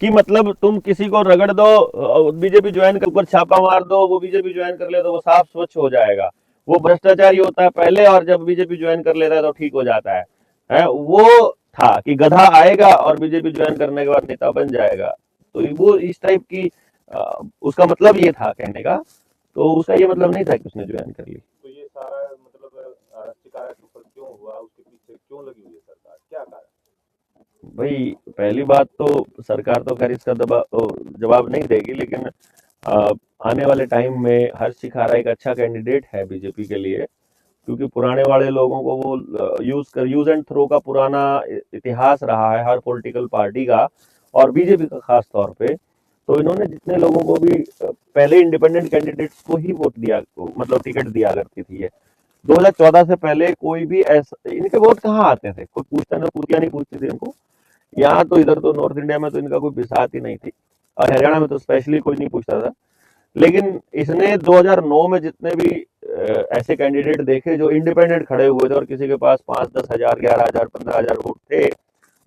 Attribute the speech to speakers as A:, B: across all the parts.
A: कि मतलब तुम किसी को रगड़ दो, बीजेपी ज्वाइन कर ऊपर छापा मार दो, वो बीजेपी ज्वाइन कर ले तो वो साफ स्वच्छ हो जाएगा। वो भ्रष्टाचारी होता है पहले, और जब बीजेपी ज्वाइन कर लेता है तो ठीक हो जाता है वो था कि गधा आएगा और बीजेपी ज्वाइन करने के बाद नेता बन जाएगा। तो वो इस टाइप की उसका मतलब ये था कहने का। तो उसका ये मतलब नहीं था कि उसने ज्वाइन कर ली।
B: तो ये सारा मतलब शिकायत सफल क्यों हुआ, उसके पीछे क्यों लगी हुई है सरकार, क्या कारण?
A: भाई पहली बात तो सरकार तो खैर इसका जवाब नहीं देगी, लेकिन आने वाले टाइम में हर्ष खारा एक अच्छा कैंडिडेट है बीजेपी के लिए, क्योंकि पुराने वाले लोगों को वो यूज एंड थ्रो का पुराना इतिहास रहा है हर पॉलिटिकल पार्टी का, और बीजेपी का खास तौर पे। तो इन्होंने जितने लोगों को भी पहले इंडिपेंडेंट कैंडिडेट्स को ही वोट दिया, मतलब टिकट दिया करती थी ये। 2014 से पहले कोई भी ऐसा, इनके वोट कहाँ आते थे, कोई पूछता ना, पूछिया नहीं पूछती थी इनको। यहाँ तो इधर तो नॉर्थ इंडिया में तो इनका कोई बिसात ही नहीं थी, और हरियाणा में तो स्पेशली कोई नहीं पूछता था। लेकिन इसने 2009 में जितने भी ऐसे कैंडिडेट देखे जो इंडिपेंडेंट खड़े हुए थे और किसी के पास 5-10 हजार, 11 हजार, 15 हजार वोट थे,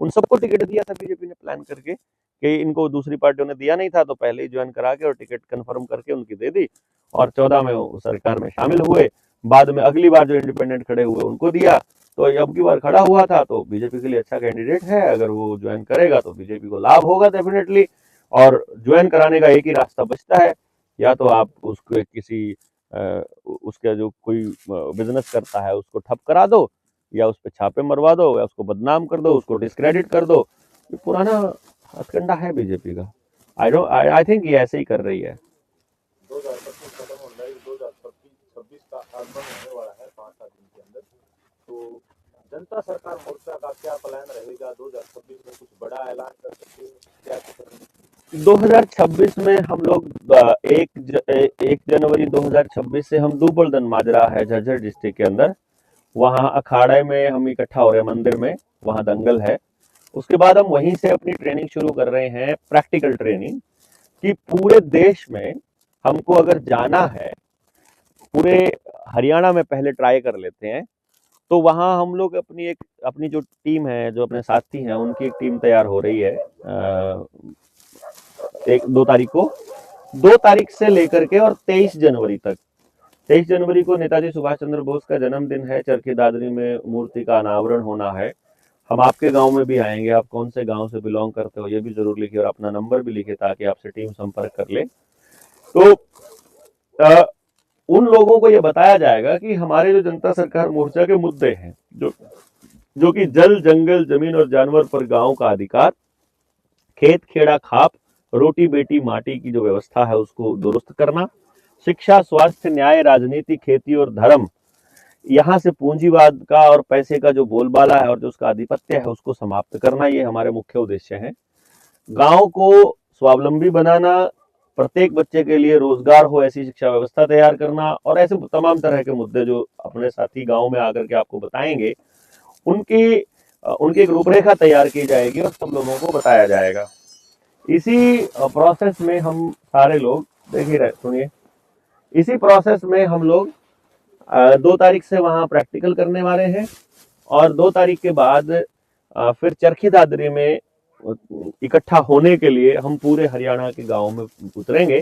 A: उन सबको टिकट दिया था बीजेपी ने प्लान करके, कि इनको दूसरी पार्टियों ने दिया नहीं था तो पहले ही ज्वाइन करा के और टिकट कंफर्म करके उनकी दे दी, और 14 में वो सरकार में शामिल हुए। बाद में अगली बार जो इंडिपेंडेंट खड़े हुए उनको दिया। तो अब की बार खड़ा हुआ था तो बीजेपी के लिए अच्छा कैंडिडेट है, अगर वो ज्वाइन करेगा तो बीजेपी को लाभ होगा डेफिनेटली। और ज्वाइन कराने का एक ही रास्ता बचता है, या तो आप उसको किसी उसका जो कोई बिजनेस करता है उसको ठप करा दो, या उस पर छापे मरवा दो, या उसको बदनाम कर दो, उसको डिस्क्रेडिट कर दो। ये पुराना हथकंडा है बीजेपी का। आई थिंक ये ऐसे ही कर रही है।
B: 2025 खत्म हो रहा है, 2026 का आगमन होने वाला है 5-7 दिन के अंदर। तो जनता सरकार मोर्चा का क्या प्लान रहेगा 2026 में, कुछ बड़ा ऐलान कर सकते हैं, क्या करेंगे?
A: 2026 में हम लोग 1 जनवरी 2026 से हम दुबलदन माजरा है झज्जर डिस्ट्रिक्ट के अंदर, वहाँ अखाड़े में हम इकट्ठा हो रहे हैं मंदिर में, वहाँ दंगल है। उसके बाद हम वहीं से अपनी ट्रेनिंग शुरू कर रहे हैं, प्रैक्टिकल ट्रेनिंग, कि पूरे देश में हमको अगर जाना है, पूरे हरियाणा में पहले ट्राई कर लेते हैं। तो वहाँ हम लोग अपनी जो टीम है, जो अपने साथी हैं, उनकी एक टीम तैयार हो रही है 2 तारीख को, 2 तारीख से लेकर के और 23 जनवरी तक। 23 जनवरी को नेताजी सुभाष चंद्र बोस का जन्मदिन है, चरखी दादरी में मूर्ति का अनावरण होना है। हम आपके गांव में भी आएंगे, आप कौन से गांव से बिलोंग करते हो ये भी जरूर लिखिए, और अपना नंबर भी लिखिए ताकि आपसे टीम संपर्क कर ले। तो उन लोगों को ये बताया जाएगा कि हमारे जो जनता सरकार मोर्चा के मुद्दे हैं, जो कि जल, जंगल, जमीन और जानवर पर गांव का अधिकार, खेत खेड़ा खाप, रोटी बेटी माटी की जो व्यवस्था है उसको दुरुस्त करना, शिक्षा, स्वास्थ्य, न्याय, राजनीति, खेती और धर्म, यहाँ से पूंजीवाद का और पैसे का जो बोलबाला है और जो उसका आधिपत्य है उसको समाप्त करना, ये हमारे मुख्य उद्देश्य हैं। गांव को स्वावलंबी बनाना, प्रत्येक बच्चे के लिए रोजगार हो ऐसी शिक्षा व्यवस्था तैयार करना, और ऐसे तमाम तरह के मुद्दे जो अपने साथी गांव में आकर के आपको बताएंगे, उनकी उनकी एक रूपरेखा तैयार की जाएगी और सब लोगों को बताया जाएगा। इसी प्रोसेस में हम सारे लोग, देखिए सुनिए, इसी प्रोसेस में हम लोग 2 तारीख से वहाँ प्रैक्टिकल करने वाले हैं, और 2 तारीख के बाद फिर चरखी दादरी में इकट्ठा होने के लिए हम पूरे हरियाणा के गांवों में उतरेंगे,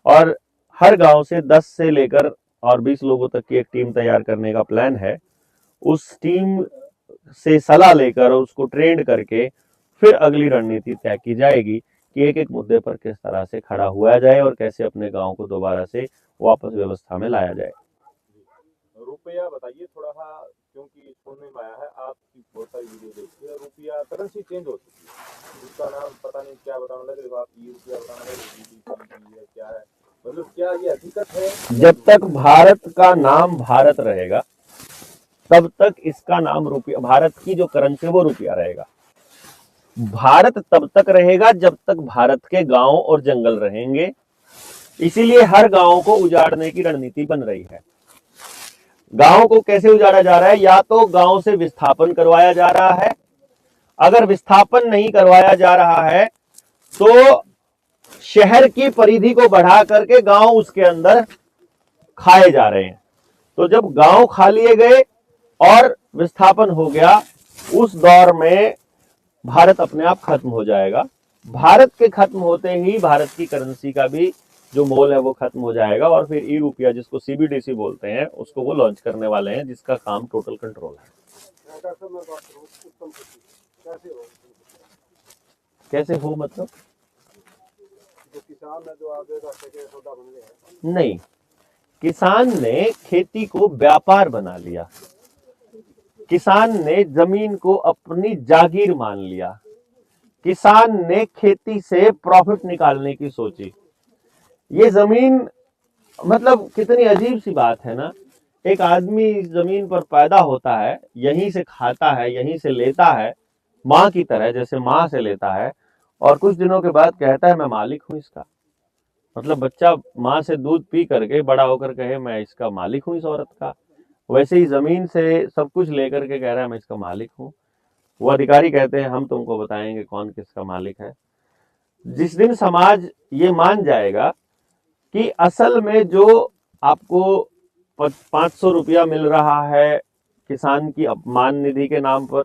A: और हर गांव से 10 से लेकर और 20 लोगों तक की एक टीम तैयार करने का प्लान है। उस टीम से सलाह लेकर उसको ट्रेंड करके फिर अगली रणनीति तय की जाएगी कि एक एक मुद्दे पर किस तरह से खड़ा हुआ जाए और कैसे अपने गांव को दोबारा से वापस व्यवस्था में लाया जाए।
B: रुपया बताइए थोड़ा सा, क्योंकि सुनने में आया है आपकी बहुत सारी वीडियो देखी है, रुपया करेंसी चेंज हो चुकी है, उसका नाम पता नहीं क्या बताने लगे, आप ये रुपया बताने लगे क्या है, मतलब क्या ये हकीकत है?
A: जब तक भारत का नाम भारत रहेगा तब तक इसका नाम रुपया, भारत की जो करेंसी वो रुपया रहेगा। भारत तब तक रहेगा जब तक भारत के गांव और जंगल रहेंगे, इसीलिए हर गांव को उजाड़ने की रणनीति बन रही है। गांव को कैसे उजाड़ा जा रहा है? या तो गांव से विस्थापन करवाया जा रहा है, अगर विस्थापन नहीं करवाया जा रहा है तो शहर की परिधि को बढ़ा करके गांव उसके अंदर खाए जा रहे हैं। तो जब गांव खा लिए गए और विस्थापन हो गया, उस दौर में भारत अपने आप खत्म हो जाएगा। भारत के खत्म होते ही भारत की करेंसी का भी जो मोल है वो खत्म हो जाएगा और फिर ई रुपया, जिसको सीबीडीसी बोलते हैं, उसको वो लॉन्च करने वाले हैं, जिसका काम टोटल कंट्रोल है। कैसे हो मतलब?
B: किसान है जो आगे रास्ते के सौदा बन गया है।
A: नहीं, किसान ने खेती को व्यापार बना लिया, किसान ने जमीन को अपनी जागीर मान लिया, किसान ने खेती से प्रॉफिट निकालने की सोची। ये जमीन, मतलब कितनी अजीब सी बात है ना। एक आदमी इस जमीन पर पैदा होता है, यहीं से खाता है, यहीं से लेता है, माँ की तरह, जैसे माँ से लेता है, और कुछ दिनों के बाद कहता है मैं मालिक हूं इसका। मतलब बच्चा माँ से दूध पी करके बड़ा होकर कहे मैं इसका मालिक हूं इस औरत का, वैसे ही जमीन से सब कुछ लेकर के कह रहा है मैं इसका मालिक हूं। वो अधिकारी कहते हैं हम तुमको बताएंगे कौन किसका मालिक है। जिस दिन समाज ये मान जाएगा कि असल में जो आपको 500 रुपया मिल रहा है किसान की अपमान निधि के नाम पर,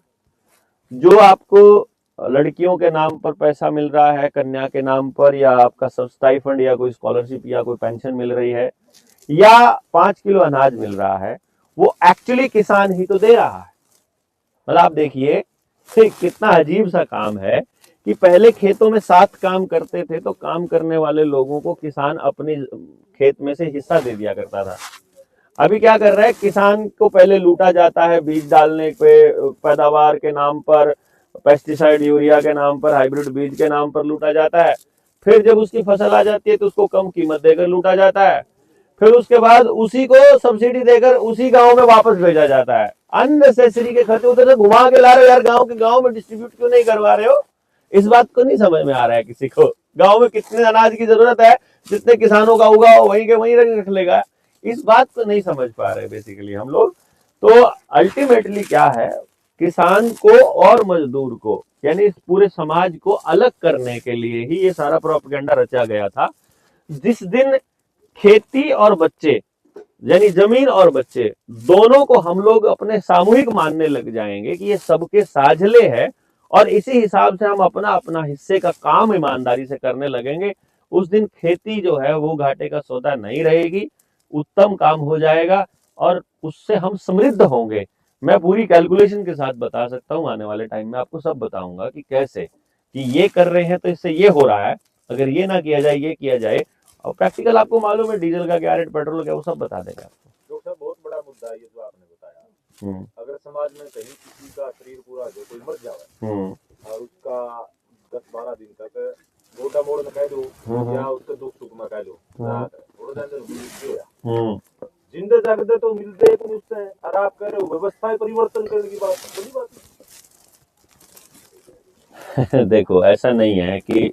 A: जो आपको लड़कियों के नाम पर पैसा मिल रहा है कन्या के नाम पर, या आपका स्टाइफंड या कोई स्कॉलरशिप या कोई पेंशन मिल रही है, या 5 किलो अनाज मिल रहा है, वो एक्चुअली किसान ही तो दे रहा है। मतलब आप देखिए कितना अजीब सा काम है कि पहले खेतों में 7 काम करते थे तो काम करने वाले लोगों को किसान अपने खेत में से हिस्सा दे दिया करता था। अभी क्या कर रहा है, किसान को पहले लूटा जाता है बीज डालने पे, पैदावार के नाम पर, पेस्टिसाइड यूरिया के नाम पर, हाइब्रिड बीज के नाम पर लूटा जाता है। फिर जब उसकी फसल आ जाती है तो उसको कम कीमत देकर लूटा जाता है। फिर उसके बाद उसी को सब्सिडी देकर उसी गांव में वापस भेजा जाता है। अननेसेसरी के खर्चे उधर से घुमा के ला रहे हो यार, गांव के गांव में डिस्ट्रीब्यूट क्यों नहीं करवा रहे हो? इस बात को नहीं समझ में आ रहा है किसी को। गांव में कितने अनाज की जरूरत है, जितने किसानों का होगा वहीं के वहीं रख लेगा। इस बात को नहीं समझ पा रहे बेसिकली हम लोग। तो अल्टीमेटली क्या है, किसान को और मजदूर को, यानी इस पूरे समाज को अलग करने के लिए ही ये सारा प्रोपेगेंडा रचा गया था। जिस दिन खेती और बच्चे, यानी जमीन और बच्चे दोनों को हम लोग अपने सामूहिक मानने लग जाएंगे कि ये सबके साझले है, और इसी हिसाब से हम अपना अपना हिस्से का काम ईमानदारी से करने लगेंगे, उस दिन खेती जो है वो घाटे का सौदा नहीं रहेगी, उत्तम काम हो जाएगा और उससे हम समृद्ध होंगे। मैं पूरी कैलकुलेशन के साथ बता सकता हूं, आने वाले टाइम में आपको सब बताऊंगा कि कैसे, कि ये कर रहे हैं तो इससे ये हो रहा है, अगर ये ना किया जाए ये किया जाए। और प्रैक्टिकल आपको मालूम है डीजल का क्या रेट, पेट्रोल का, वो सब बता देगा आपको।
B: डॉक्टर साहब बहुत बड़ा मुद्दा है ये जो आपने बताया। अगर समाज में कहीं किसी का शरीर पूरा जो कोई मर जाए और उसका 10-12 दिन तक गोटा मोड़ में कह दो या उसके दुख सुख में कह दो, जिंदे जागते तो मिलते तो उससे, और आप कह रहे हो व्यवस्था परिवर्तन करने की बात, बड़ी बात
A: है। देखो ऐसा नहीं है कि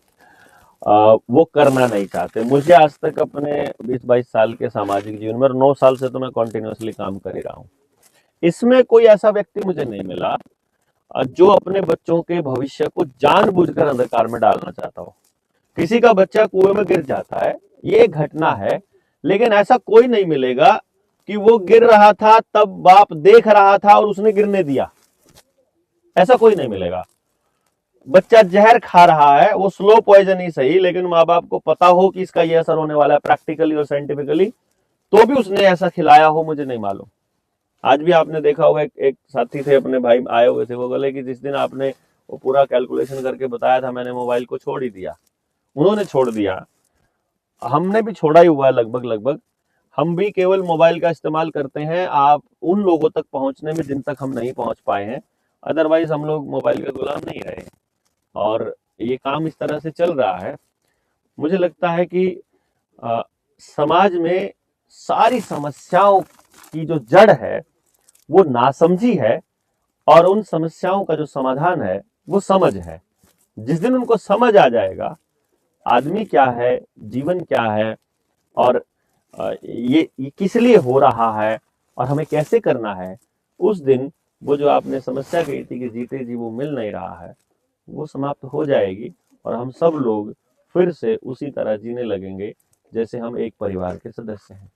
A: वो करना नहीं चाहते। मुझे आज तक अपने 20-22 साल के सामाजिक जीवन में, 9 साल से तो मैं कॉन्टिन्यूसली काम कर ही रहा हूँ, इसमें कोई ऐसा व्यक्ति मुझे नहीं मिला जो अपने बच्चों के भविष्य को जानबूझकर अंधकार में डालना चाहता हो। किसी का बच्चा कुएं में गिर जाता है, ये एक घटना है, लेकिन ऐसा कोई नहीं मिलेगा कि वो गिर रहा था तब बाप देख रहा था और उसने गिरने दिया, ऐसा कोई नहीं मिलेगा। बच्चा जहर खा रहा है, वो स्लो पॉइजन ही सही, लेकिन माँ बाप को पता हो कि इसका ये असर होने वाला है प्रैक्टिकली और साइंटिफिकली, तो भी उसने ऐसा खिलाया हो मुझे नहीं मालूम। आज भी आपने देखा होगा, एक साथी थे अपने भाई आए हुए थे, वो बोले कि जिस दिन आपने वो पूरा कैलकुलेशन करके बताया था मैंने मोबाइल को छोड़ ही दिया। उन्होंने छोड़ दिया, हमने भी छोड़ा ही हुआ है लगभग लगभग। हम भी केवल मोबाइल का इस्तेमाल करते हैं आप उन लोगों तक पहुंचने में जिन तक हम नहीं पहुंच पाए हैं, अदरवाइज हम लोग मोबाइल के गुलाम नहीं रहे। और ये काम इस तरह से चल रहा है। मुझे लगता है कि समाज में सारी समस्याओं की जो जड़ है वो नासमझी है, और उन समस्याओं का जो समाधान है वो समझ है। जिस दिन उनको समझ आ जाएगा आदमी क्या है, जीवन क्या है, और ये किस लिए हो रहा है और हमें कैसे करना है, उस दिन वो जो आपने समस्या कही थी कि जीते जी वो मिल नहीं रहा है, वो समाप्त हो जाएगी और हम सब लोग फिर से उसी तरह जीने लगेंगे जैसे हम एक परिवार के सदस्य हैं।